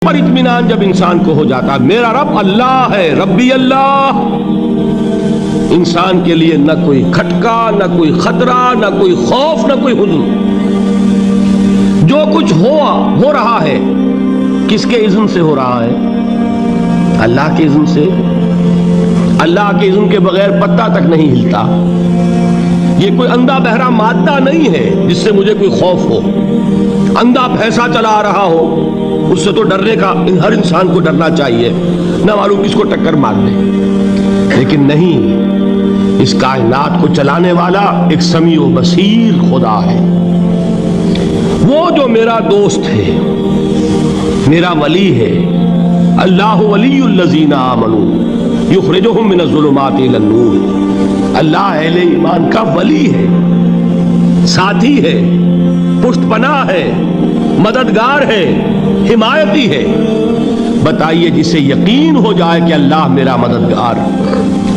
پر اطمینان جب انسان کو ہو جاتا ہے، میرا رب اللہ ہے، ربی اللہ، انسان کے لیے نہ کوئی کھٹکا، نہ کوئی خطرہ، نہ کوئی خوف، نہ کوئی حزن۔ جو کچھ ہو رہا ہے کس کے اذن سے ہو رہا ہے؟ اللہ کے اذن سے۔ اللہ کے اذن کے بغیر پتہ تک نہیں ہلتا۔ یہ کوئی اندھا بہرا مادہ نہیں ہے جس سے مجھے کوئی خوف ہو۔ اندھا بھینسا چلا آ رہا ہو اس سے تو ڈرنے کا ہر انسان کو ڈرنا چاہیے، نہ معلوم کس کو ٹکر مار دے۔ لیکن نہیں، اس کائنات کو چلانے والا ایک سمیع و بصیر خدا ہے، وہ جو میرا دوست ہے، میرا ولی ہے۔ اللہ ولی الذین آمنوا یخرجہم من الظلمات الی النور۔ اللہ اہل ایمان کا ولی ہے، ساتھی ہے، پشت پناہ ہے، مددگار ہے، حمایتی ہے۔ بتائیے جسے یقین ہو جائے کہ اللہ میرا مددگار،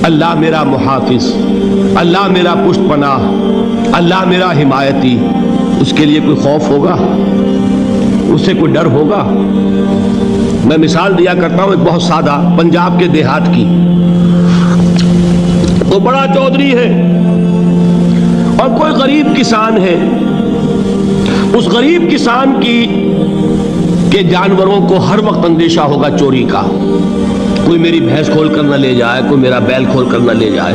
اللہ میرا محافظ، اللہ میرا پشت پناہ، اللہ میرا حمایتی، اس کے لیے کوئی خوف ہوگا؟ اس سے کوئی ڈر ہوگا؟ میں مثال دیا کرتا ہوں ایک بہت سادہ، پنجاب کے دیہات کی۔ تو بڑا چودھری ہے اور کوئی غریب کسان ہے۔ اس غریب کسان کے جانوروں کو ہر وقت اندیشہ ہوگا چوری کا، کوئی میری بھینس کھول کر نہ لے جائے، کوئی میرا بیل کھول کر نہ لے جائے۔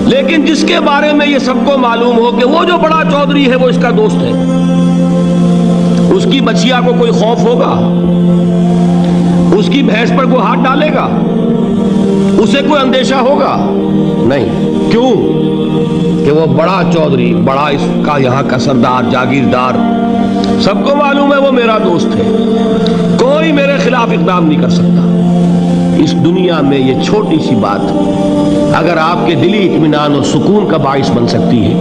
لیکن جس کے بارے میں یہ سب کو معلوم ہو کہ وہ جو بڑا چودھری ہے وہ اس کا دوست ہے، اس کی بچیا کو کوئی خوف ہوگا؟ اس کی بھینس پر کوئی ہاتھ ڈالے گا؟ اسے کوئی اندیشہ ہوگا؟ نہیں۔ کیوں؟ کہ وہ بڑا چودھری، بڑا اس کا یہاں کا سردار، جاگیردار، سب کو معلوم ہے وہ میرا دوست ہے، کوئی میرے خلاف اقدام نہیں کر سکتا۔ اس دنیا میں یہ چھوٹی سی بات اگر آپ کے دلی اطمینان اور سکون کا باعث بن سکتی ہے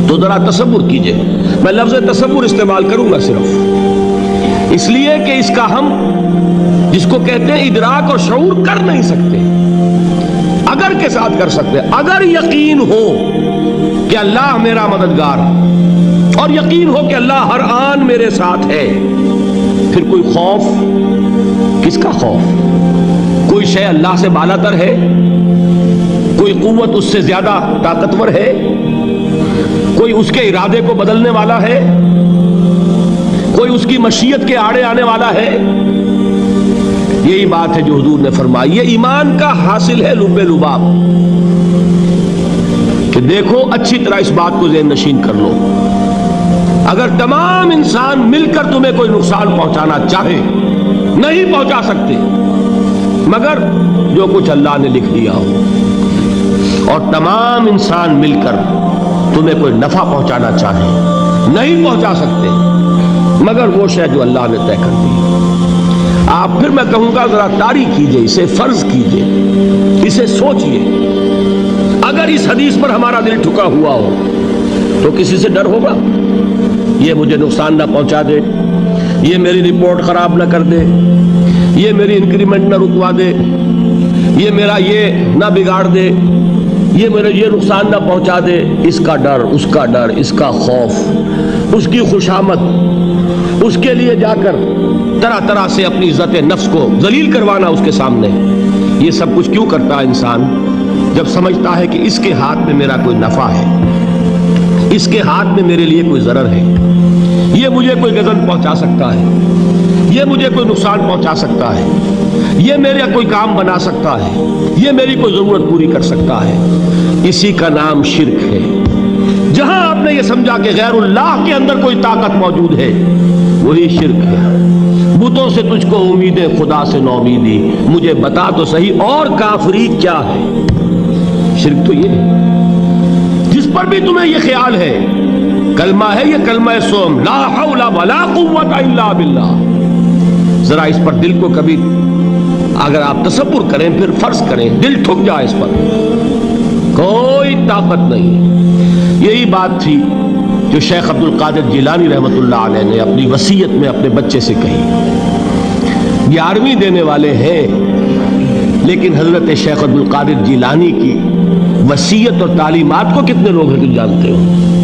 تو ذرا تصور کیجئے۔ میں لفظ تصور استعمال کروں گا صرف اس لیے کہ اس کا ہم جس کو کہتے ہیں ادراک اور شعور کر نہیں سکتے، اگر کے ساتھ کر سکتے۔ اگر یقین ہو کہ اللہ میرا مددگار اور یقین ہو کہ اللہ ہر آن میرے ساتھ ہے، پھر کوئی خوف، کس کا خوف؟ کوئی شے اللہ سے بالا تر ہے؟ کوئی قوت اس سے زیادہ طاقتور ہے؟ کوئی اس کے ارادے کو بدلنے والا ہے؟ کوئی اس کی مشیت کے آڑے آنے والا ہے؟ یہی بات ہے جو حضور نے فرمائی۔ یہ ایمان کا حاصل ہے لب لباب، کہ دیکھو اچھی طرح اس بات کو ذہن نشین کر لو، اگر تمام انسان مل کر تمہیں کوئی نقصان پہنچانا چاہے نہیں پہنچا سکتے، مگر جو کچھ اللہ نے لکھ دیا ہو، اور تمام انسان مل کر تمہیں کوئی نفع پہنچانا چاہے نہیں پہنچا سکتے، مگر وہ شے جو اللہ نے طے کر دی۔ آپ پھر میں کہوں گا ذرا طاری کیجئے، اسے فرض کیجئے، اسے سوچئے۔ اگر اس حدیث پر ہمارا دل ٹھکا ہوا ہو تو کسی سے ڈر ہوگا؟ یہ مجھے نقصان نہ پہنچا دے، یہ میری رپورٹ خراب نہ کر دے، یہ میری انکریمنٹ نہ رکوا دے، یہ میرا یہ نہ بگاڑ دے، یہ میرے یہ نقصان نہ پہنچا دے۔ اس کا ڈر، اس کا ڈر، اس کا خوف، اس کی خوشامد، اس کے لیے جا کر طرح طرح سے اپنی عزت نفس کو ذلیل کروانا اس کے سامنے، یہ سب کچھ کیوں کرتا ہے انسان؟ جب سمجھتا ہے کہ اس کے ہاتھ میں میرا کوئی نفع ہے، اس کے ہاتھ میں میرے لیے کوئی ضرر ہے، یہ مجھے کوئی غضب پہنچا سکتا ہے، یہ مجھے کوئی نقصان پہنچا سکتا ہے، یہ میرا کوئی کام بنا سکتا ہے، یہ میری کوئی ضرورت پوری کر سکتا ہے، اسی کا نام شرک ہے۔ جہاں آپ نے یہ سمجھا کہ غیر اللہ کے اندر کوئی طاقت موجود ہے، وہی شرک ہے۔ بتوں سے تجھ کو امیدیں، خدا سے نومیدی، مجھے بتا تو صحیح اور کافری کیا ہے؟ شرک تو یہ ہے جس پر بھی تمہیں یہ خیال ہے، کلمہ ہے یہ کلمہ سوم، لا حول ولا قوت الا باللہ، ذرا اس پر دل کو کبھی اگر آپ تصور کریں، پھر فرض کریں، دل ٹھک جائے، اس پر کوئی طاقت نہیں۔ یہی بات تھی جو شیخ عبد القادر جیلانی رحمۃ اللہ علیہ نے اپنی وصیت میں اپنے بچے سے کہی۔ 11ویں دینے والے ہیں، لیکن حضرت شیخ عبد القادر جیلانی کی وصیت اور تعلیمات کو کتنے لوگ ہیں تم جانتے ہو؟